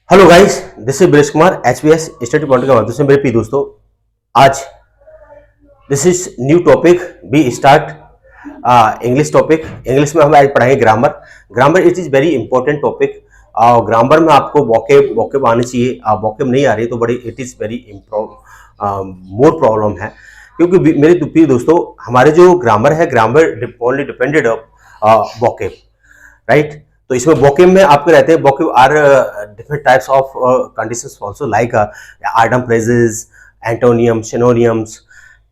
Hello guys, this is Brij Kumar HPS study point के माध्यम से मेरे प्रिय दोस्तों। आज this is new topic be start English topic. English में हम आज पढ़ाएंगे grammar. Grammar it is very important topic. Grammar में आपको वोकेब वोकेब आने चाहिए। वोकेब नहीं आ रही तो बड़ी it is very more problem है, क्योंकि मेरे प्रिय दोस्तों हमारे जो ग्रामर है, grammar only depended of vocab, right. तो इसमें वोकेब में आपके रहते हैं vocab are different types of conditions also like item phrases, antonym, synonyms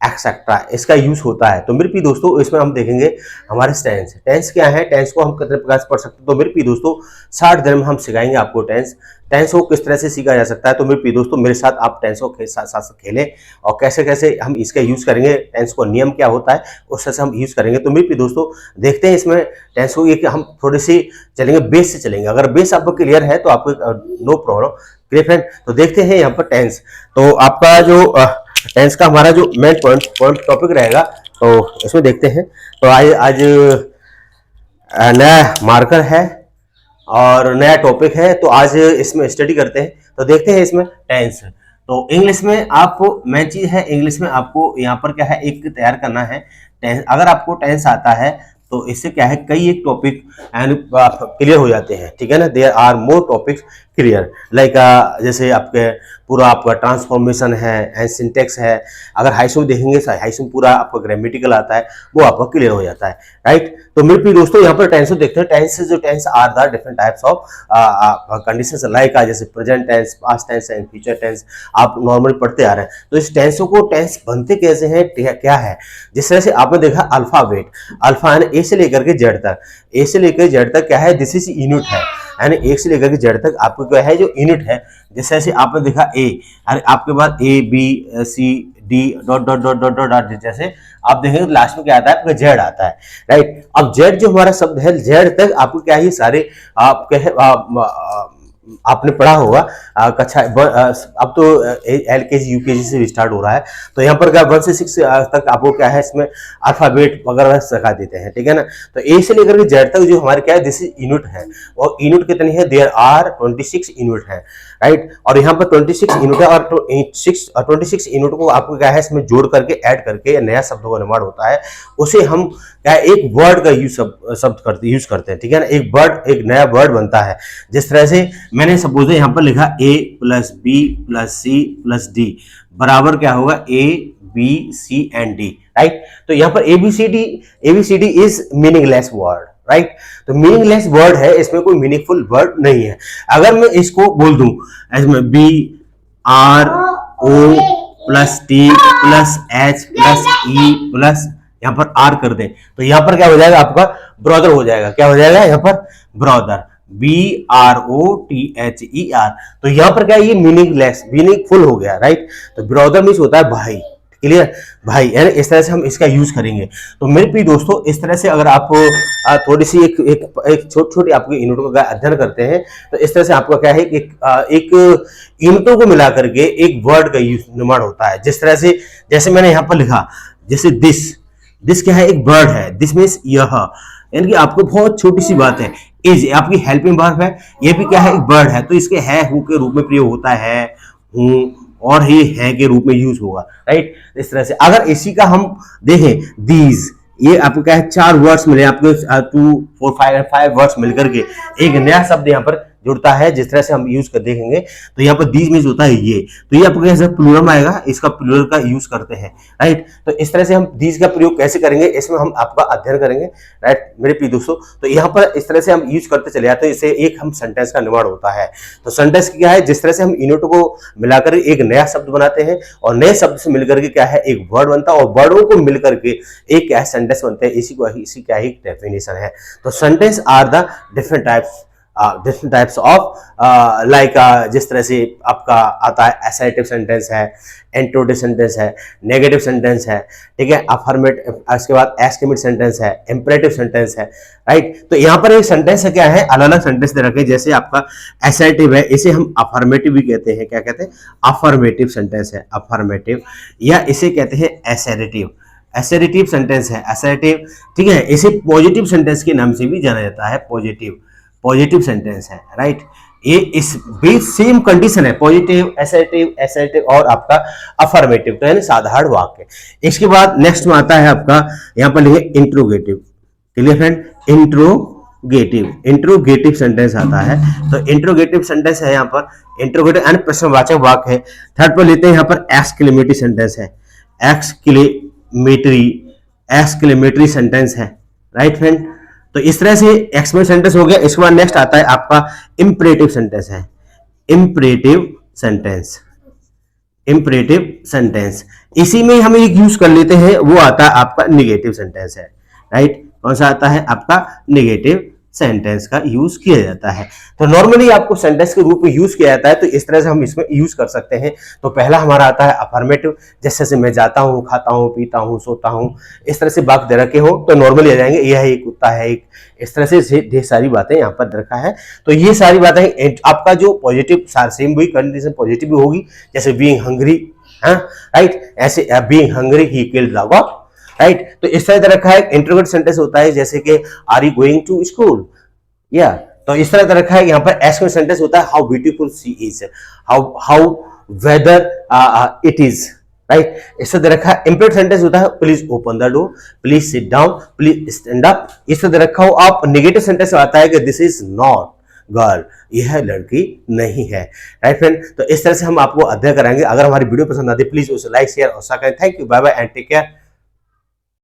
etcetera, इसका यूज होता है। तो मेरे प्रिय दोस्तों इसमें हम देखेंगे हमारे टेंस। टेंस क्या है, टेंस को हम कितने प्रकार से पढ़ सकते हैं। तो मेरे प्रिय दोस्तों 60 दिन में हम सिखाएंगे आपको टेंस। टेंस को किस तरह से सीखा जा सकता है। तो मेरे प्रिय दोस्तों मेरे साथ आप टेंस को साथ साथ खेलें और कैसे कैसे हम इसका यूज करेंगे, टेंस को नियम क्या होता है उस तरह से हम यूज करेंगे। तो मेरे प्रिय दोस्तों देखते हैं इसमें टेंस को, ये हम थोड़े से चलेंगे, बेस से चलेंगे। अगर बेस आपको क्लियर है तो आपको नो प्रॉब्लम। क्लियर फ्रेंड, तो देखते हैं यहाँ पर टेंस। तो आपका जो टेंस का हमारा जो मेन पॉइंट टॉपिक रहेगा, तो इसमें देखते हैं। तो आज नया मार्कर है और नया टॉपिक है, तो आज इसमें स्टडी करते हैं। तो देखते हैं इसमें टेंस। तो इंग्लिश में आपको मेन चीज है, इंग्लिश में आपको यहाँ पर क्या है, एक तैयार करना है टेंस। अगर आपको टेंस आता है तो इससे क्या है, कई एक टॉपिक क्लियर हो जाते हैं, ठीक है ना। There are more topics clear like जैसे आपके पूरा आपका ट्रांसफॉर्मेशन है एंड सिंटेक्स है। अगर हाइसम देखेंगे हाइसम पूरा आपका ग्रामेटिकल आता है, वो आपका क्लियर हो जाता है, राइट। तो मेरे प्रिय दोस्तों यहाँ पर टेंस देखते हैं। टेंस जो tense are the different types of conditions like जैसे present tense, past tense and future tense, आप नॉर्मली पढ़ते आ रहे हैं। तो इस टेंसों को टेंस बनते कैसे हैं, क्या है, जिस तरह से आपने देखा अल्फाबेट, अल्फा यानी ए से लेकर के जेड तक, ए से लेकर जेड तक क्या है, दिस इज यूनिट है, यानी एक से लेकर के जेड तक आपको क्या है जो यूनिट है। जैसे ऐसे आपने देखा ए, यानी आपके बाद A B C D dot dot dot dot dot dot, जैसे आप देखेंगे तो लास्ट में क्या आता है, आपका जेड आता है, राइट। अब जेड जो हमारा शब्द है, जेड तक आपको क्या है, ये सारे आपके आपने पढ़ा होगा कक्षा अब तो एलकेजी यूकेजी से स्टार्ट हो रहा है। तो यहाँ पर क्या 1 से 6 तक आपको क्या है, इसमें अल्फाबेट वगैरह सिखा देते हैं, ठीक है ना। तो ए से लेकर के जेड तक जो हमारे क्या है, दिस इज यूनिट है। और यूनिट कितनी है, देयर आर 26 यूनिट है, राइट। और यहाँ पर 26 यूनिट है और 26 यूनिट को आपको क्या है, इसमें जोड़ करके ऐड करके नया शब्दों का निर्माण होता है। उसे हम क्या है, एक वर्ड का यूज करते हैं, ठीक है ना। एक वर्ड, एक नया वर्ड बनता है। जिस तरह से मैंने सपोज यहाँ पर लिखा a plus B plus C plus D बराबर क्या होगा, a b c and d, right. तो यहाँ पर ABCD is meaningless word, right. तो मीनिंगलेस वर्ड है, इसमें कोई मीनिंगफुल वर्ड नहीं है। अगर मैं इसको बोल दूं इसमें BRO plus T plus H plus E plus यहाँ पर R कर दें, तो यहाँ पर क्या हो जाएगा, आपका ब्रदर हो जाएगा। क्या हो जाएगा यहाँ पर, ब्रदर, BROTHER। तो यहाँ पर क्या है, ये मीनिंगलेस, मीनिंगफुल हो गया, राइट। तो ब्रदर मीन्स होता है भाई, क्लियर, भाई, यानी इस तरह से हम इसका यूज करेंगे। तो मेरे प्रिय दोस्तों इस तरह से अगर आप थोड़ी सी एक छोटी आपकी यूनिटों का अध्ययन करते हैं, तो इस तरह से आपका क्या है, एक यूनिटों को मिला करके एक वर्ड का यूज निर्माण होता है। जिस तरह से जैसे मैंने यहाँ पर लिखा, जैसे दिस क्या है, एक वर्ड है, दिस मीन्स यह, यानी कि आपको बहुत छोटी सी बात है। इज आपकी हेल्पिंग वर्ब है, ये भी क्या है, एक वर्ड है, तो इसके है हूं के रूप में प्रयोग होता है, हूं और ही है के रूप में यूज होगा, राइट। इस तरह से अगर इसी का हम देखें, दीज, ये आपको क्या है, 4 वर्ड्स मिले आपको, 2 4 5 वर्ड्स मिलकर के एक नया शब्द यहाँ पर जुड़ता है। जिस तरह से हम यूज कर देखेंगे, तो यहाँ पर दीज मीन्स होता है ये, तो ये आपको कैसे प्लूरल आएगा, इसका प्लूरल का यूज करते हैं, राइट। तो इस तरह से हम दीज का प्रयोग कैसे करेंगे, इसमें हम आपका अध्ययन करेंगे, राइट मेरे प्रिय दोस्तों। तो यहाँ पर इस तरह से हम यूज करते चले जाते हैं, इससे एक हम सेंटेंस का निर्माण होता है। तो सेंटेंस क्या है, जिस तरह से हम यूनिट को मिलाकर एक नया शब्द बनाते हैं और नए शब्द से मिलकर के क्या है, एक वर्ड बनता है, और वर्डों को मिलकर के एक क्या है, सेंटेंस बनते हैं। इसी क्या ही डेफिनेशन है। तो sentence are the different types of like जिस तरह से आपका आता है, असर्टिव सेंटेंस है, इंट्रोगेटिव सेंटेंस है, नेगेटिव सेंटेंस है, ठीक है, अफर्मेटिव, इसके बाद एक्सक्लेमेटिव सेंटेंस है, इंपेरेटिव सेंटेंस है, राइट। तो यहाँ पर एक सेंटेंस है, क्या है, अलग अलग सेंटेंस दे रखे हैं। जैसे आपका असर्टिव है, इसे हम अफर्मेटिव भी कहते हैं, क्या कहते हैं, अफर्मेटिव सेंटेंस है, अफर्मेटिव, या इसे कहते हैं असर्टिव, असर्टिव सेंटेंस है, असर्टिव, ठीक है। इसे पॉजिटिव सेंटेंस के नाम से भी जाना जाता है, पॉजिटिव सेंटेंस है, राइट। ये इस भी सेम कंडीशन है, पॉजिटिव, एसर्टिव, एसर्टिव और आपका अफर्मेटिव, तो यानी साधारण वाक्य। इसके बाद नेक्स्ट में आता है आपका, यहाँ पर लिखे interrogative. Clear friend, interrogative sentence आता है। तो इंट्रोगेटिव सेंटेंस है यहाँ पर, इंट्रोगेटिव यानी प्रश्नवाचक वाक्य है। थर्ड पर लेते हैं यहाँ पर एक्सक्लेमेटरी सेंटेंस है, एक्सक्लेमेटरी सेंटेंस है, राइट फ्रेंड। तो इस तरह से एक्सक्लेमेटरी सेंटेंस हो गया। इसके बाद नेक्स्ट आता है आपका इंपरेटिव सेंटेंस है, इंपरेटिव सेंटेंस। इसी में हम एक यूज कर लेते हैं, वो आता है आपका निगेटिव सेंटेंस है, राइट। कौन सा आता है आपका, निगेटिव सेंटेंस का यूज किया जाता है। तो नॉर्मली आपको सेंटेंस के रूप में यूज किया जाता है, तो इस तरह से हम इसमें यूज कर सकते हैं। तो पहला हमारा आता है अफर्मेटिव, जैसे से मैं जाता हूँ, खाता हूँ, पीता हूँ, सोता हूँ, इस तरह से वाक्य दे रखे हो तो नॉर्मली आ जाएंगे, यह एक कुत्ता है एक, इस तरह से ढेर सारी बातें यहाँ पर रखा है। तो ये सारी बातें आपका जो पॉजिटिव, सेम वही कंडीशन पॉजिटिव भी होगी, जैसे बीइंग हंग्री, राइट, ऐसे being hungry he killed the dog, right. तो इस तरह रखा है। इंट्रोगेटिव सेंटेंस होता है जैसे कि are you going to school, या तो इस तरह रखा है। यहाँ पर एक्सक्लेमेटरी सेंटेंस होता है how beautiful she is, how whether it is, right. इस तरह रखा है। इंपरेटिव सेंटेंस होता है please open the door, please sit down, please stand up. इस तरह रखा हो। आप नेगेटिव सेंटेंस आता है कि दिस इज नॉट गर्ल, यह लड़की नहीं है, राइट फ्रेंड। तो इस तरह से हम आपको अध्ययन कराएंगे। अगर हमारी वीडियो पसंद आती है प्लीज उसे लाइक, शेयर और सब्सक्राइब करें। Thank you, bye bye and take care.